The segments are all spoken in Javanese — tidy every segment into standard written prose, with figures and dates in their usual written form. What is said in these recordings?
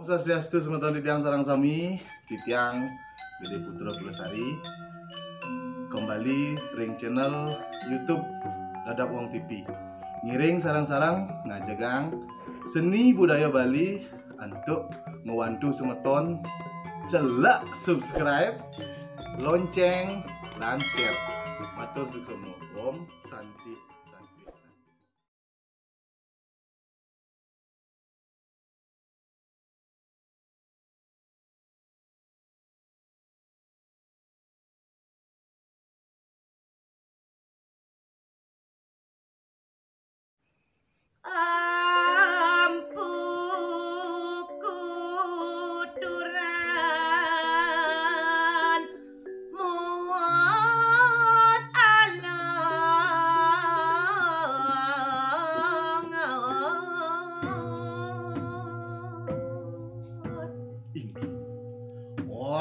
Swastiastu semeton titiang sarang sami, titiang Bede Putra Pelesari. Kembali ring channel YouTube Dadap Wong TV. Ngiring sarang-sarang ngajegang seni budaya Bali untuk ngewantu semeton celak subscribe, lonceng, dan share. Matur suksemu. Om Santi.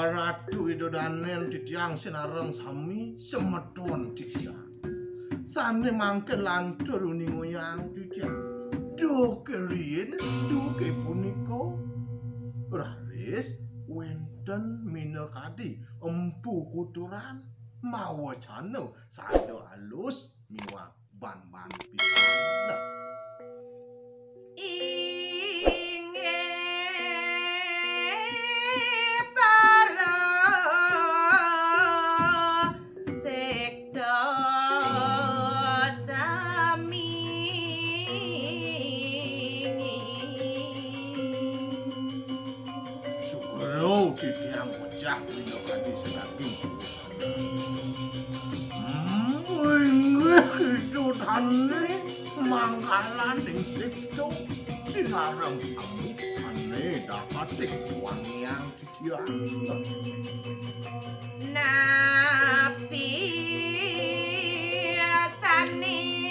Ratu idodanen titiang sinareng sami semeton titiang. Sane mangken lantur uningoyang titiang. Duke rien, duke puniko. Raris wenten minekadi empu kuturan mawa channel sado halus miwak ban-ban pisan. Titiang bocah minokadi sedaging itu tane mangkalan ing situ sinareng kamu tane dapatik wangiang titiang napi asane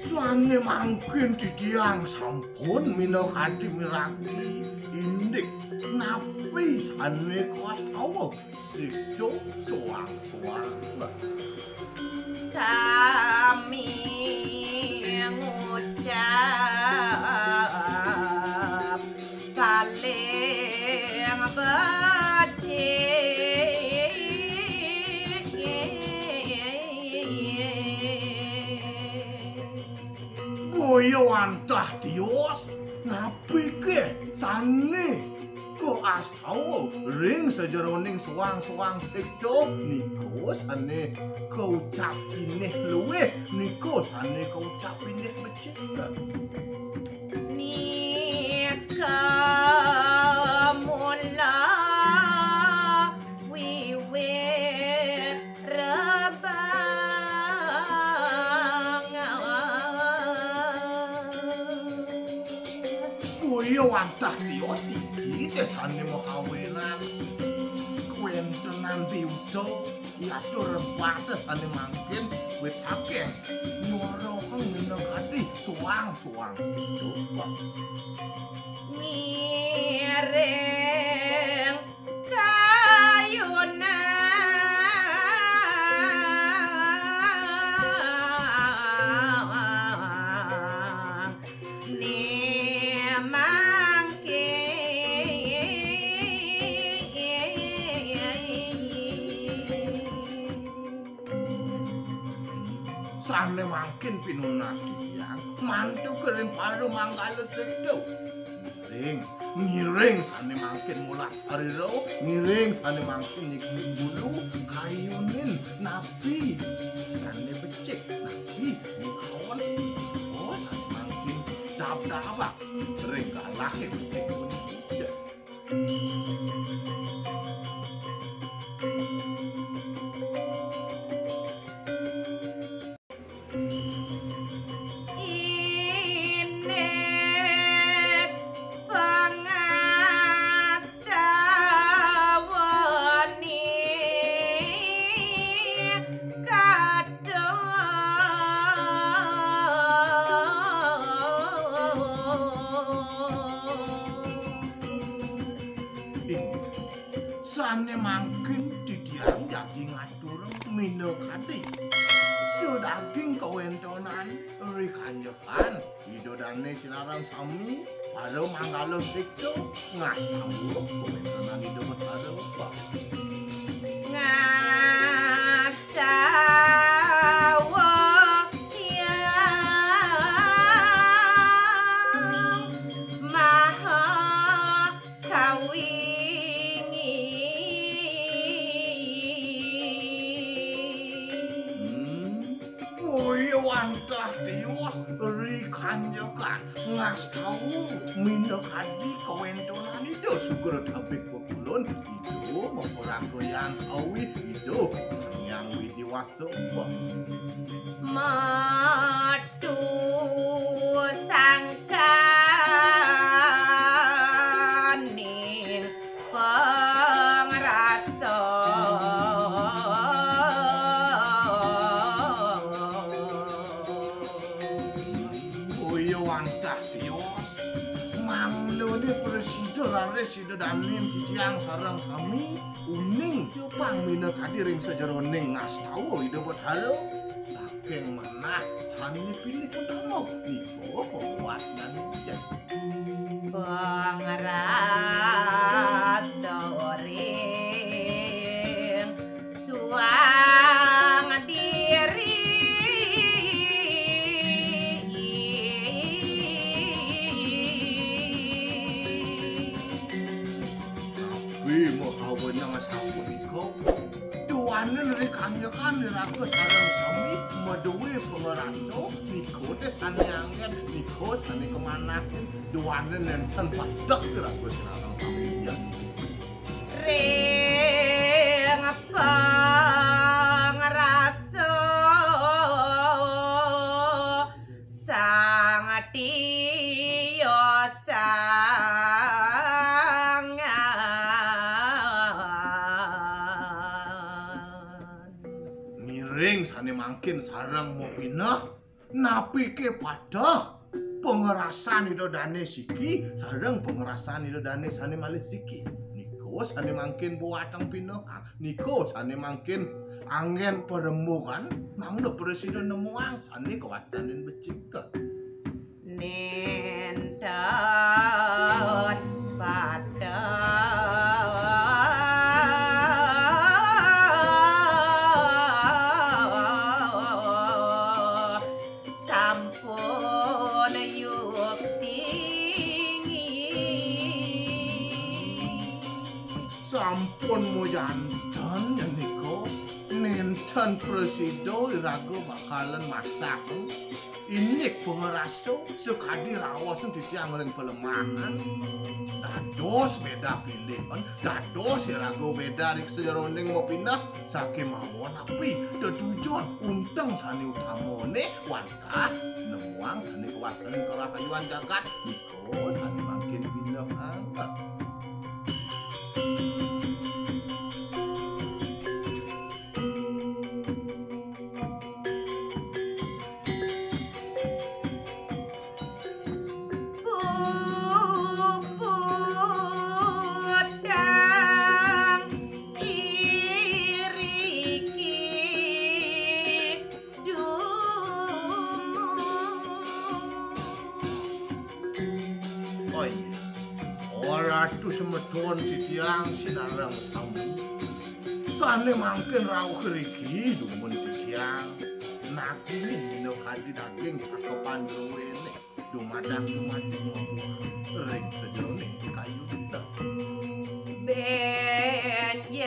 Suane mangkin titiang sampun minokadi miragi indik napi sane kuas tawa situ soang-soang sami ngucap paling Boyo antah dios napi ke sane ko astawa ring sejeroning suang-suang situ niko sane ko ucap inih luweh niko sane ko ucap inih becik nika mula wiwit Boyo antah dios iki desane mau kawinan kuentenan biudo diatur batas ane mangkin wit sakeh nyoro kang minokadi suang-suang situ miring kayunan sane mangkin pinunas titiang mantu kering paru manggale sedo ngiring sane mangkin mulas sariro ngiring sane mangkin nyiksi bulu kayunin napi sane becik napi sane kawan oh sane mangkin dap-dabak sering kalah becik pun tidak sane mangkin didiang daging atureng mino kati daging kawentonan ri kanjekan idodane sinarang sami paro manggalon tikto ngastawu kawentonan idodot paro ngastawa ya maha kawingi wantah tiwas ri kanjekan ngastawu minda kadi kawentonan itu syukur tapik pekulun itu memperanggoyan awi itu yang widiwaso matu sangkaning pengrasa Presiden danin ciciang sarang sami uning cupang mina kadiring sejeroning ngastawu idebot halo saking manah sani pilih utama niko kuat dan jan pengrasa ring suang diri mohawen yang asapu niko duanen ri kanjekan niraku sarang sami medewe pengeraso niko teh sane anggen niko sane kemana duanen nenten padak niraku sarang sami ya ring pengrasa sang tiyosa ring sane mangkin sarang mau pinah napi ke pada pengerasan itu dane siki sarang pengerasan itu dane sane malih siki niko sane mangkin buatang pinah niko sane mangkin angin perembukan mangdo presiden nemuang sane kawastanin becik nentot pada sampun mo jantan ya niko nenten presido irago bakalan masak inik pengeraso sekadi rawasan titiang ring pelemahan dados beda pilihan dados irago beda rik sejerondeng mau pindah saking mawon api tujuan unteng sani utamone wantah nemuang sani kawasan kerahayuan jagat niko sani makin pindah angkat Ratu semeton titiang sinarang sami sane mangkin rau keriki dumun titiang nakini dino kadi daging cakepan duwene dumadang ring sejeroning kayu kita benjang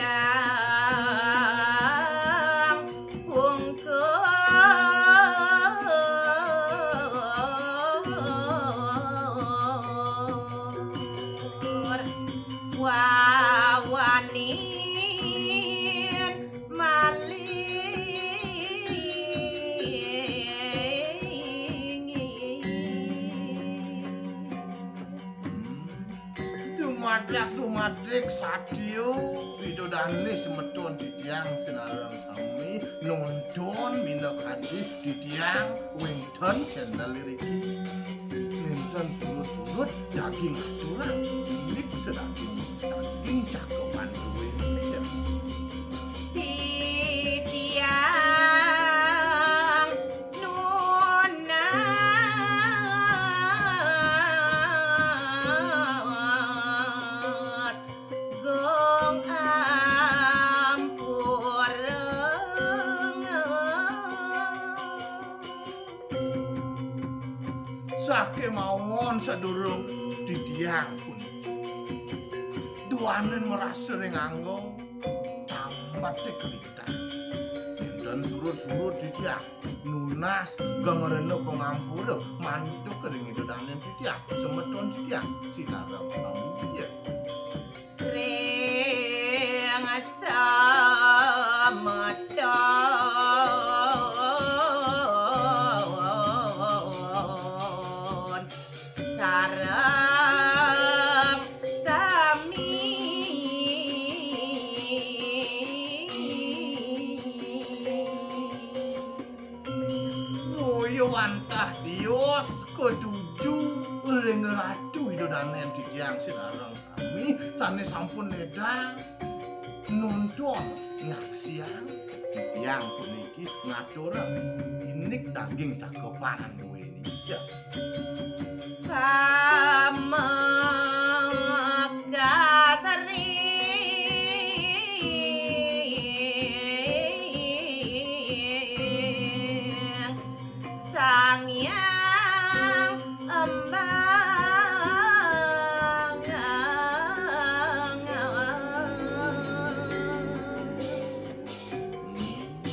pungkur wawanin maling dumadek sadio bidodane semeton titiang sinarang sami nonton mina kadi titiang wington channel liriki nonton surut-surut daging aturan lip sedaging cakepan duwe tiyang pun. Duanen merasa nganggo tamat kelita. Dan surut-surut tiyang nunas gangrene pengampura mantu kering itu danen tiyang semeton tiyang sinarang kami ya. Ring sameton sareng sami Ngoyo antah dios ketuju ring ratu itu danen tiyang sinarang kami sane sampun nedang nonton ngaksian tiyang puniki ngatur inik daging cakepanan duweni ya. Pamakasari sang yang embang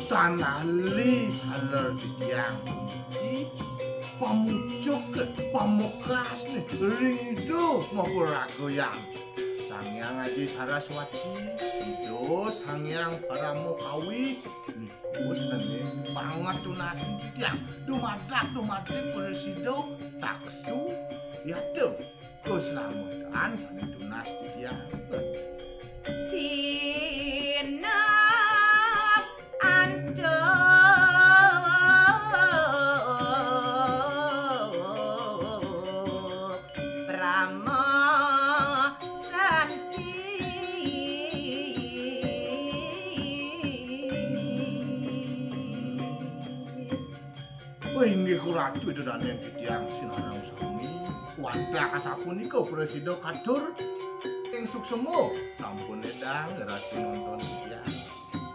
tanali haler tiyang puniki pamucuk pamukas nih rindu mau ragoyang sangyang aji saraswati itu sangyang paramukawi terus nanti banget tunas tiyang dumadak presido taksu ya tuh keselamatan sana tunas tiyang sinap antuk Brahma Santi wah inggih kuratu itu dan yang tiyang sinarang sami wadah kasapunika presido kadur ing suksemo sampun edang ratu nonton tiyang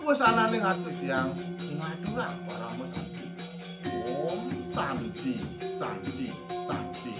wis anane ngatus tiyang ngadurang para santi om santi santi santi